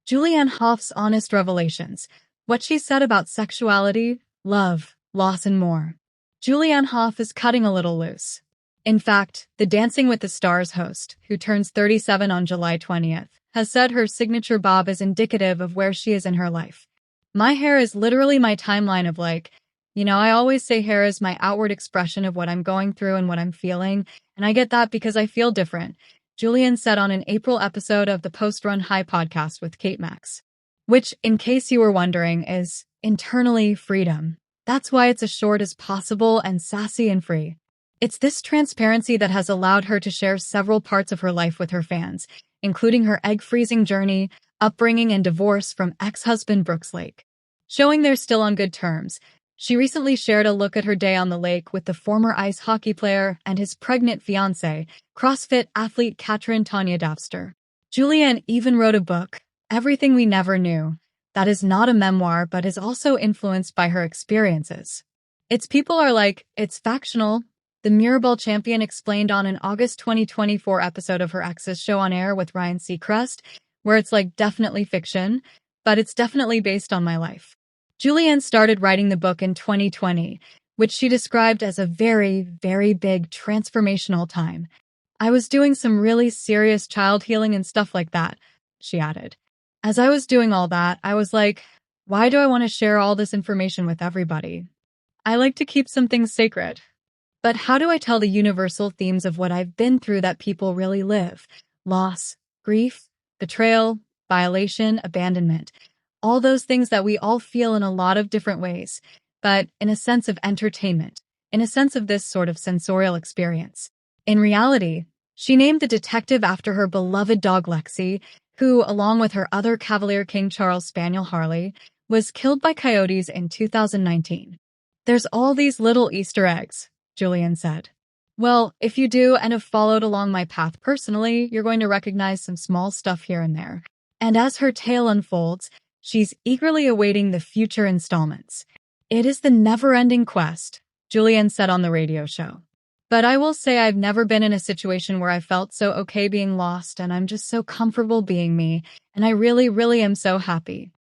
Julianne Hough's honest revelations, what she said about sexuality, love, loss, and more. Julianne Hough is cutting a little loose. In fact, the Dancing with the Stars host, who turns 37 on July 20th, has said her signature bob is indicative of where she is in her life. My hair is literally my timeline of I always say hair is my outward expression of what I'm going through and what I'm feeling, and I get that because I feel different, Julianne said on an April episode of the Post Run High podcast with Kate Max. Which, in case you were wondering, is internally freedom. That's why it's as short as possible and sassy and free. It's this transparency that has allowed her to share several parts of her life with her fans, including her egg-freezing journey, upbringing, and divorce from ex-husband Brooks Lake. Showing they're still on good terms, she recently shared a look at her day on the lake with the former ice hockey player and his pregnant fiancée, CrossFit athlete Katrin Tanya Dafster. Julianne even wrote a book, Everything We Never Knew, that is not a memoir but is also influenced by her experiences. Its people are like, it's factional, the Mirrorball champion explained on an August 2024 episode of her ex's show on air with Ryan Seacrest, where it's definitely fiction, but it's definitely based on my life. Julianne started writing the book in 2020, which she described as a very, very big transformational time. I was doing some really serious child healing and stuff like that, she added. As I was doing all that, I was like, why do I want to share all this information with everybody? I like to keep some things sacred. But how do I tell the universal themes of what I've been through that people really live? Loss, grief, betrayal, violation, abandonment. All those things that we all feel in a lot of different ways, but in a sense of entertainment, in a sense of this sort of sensorial experience. In reality, she named the detective after her beloved dog Lexi, who, along with her other Cavalier King Charles Spaniel Harley, was killed by coyotes in 2019. There's all these little Easter eggs, Julianne said. Well, if you do and have followed along my path personally, you're going to recognize some small stuff here and there. And as her tale unfolds, she's eagerly awaiting the future installments. It is the never-ending quest, Julianne said on the radio show. But I will say I've never been in a situation where I felt so okay being lost and I'm just so comfortable being me, and I really, really am so happy.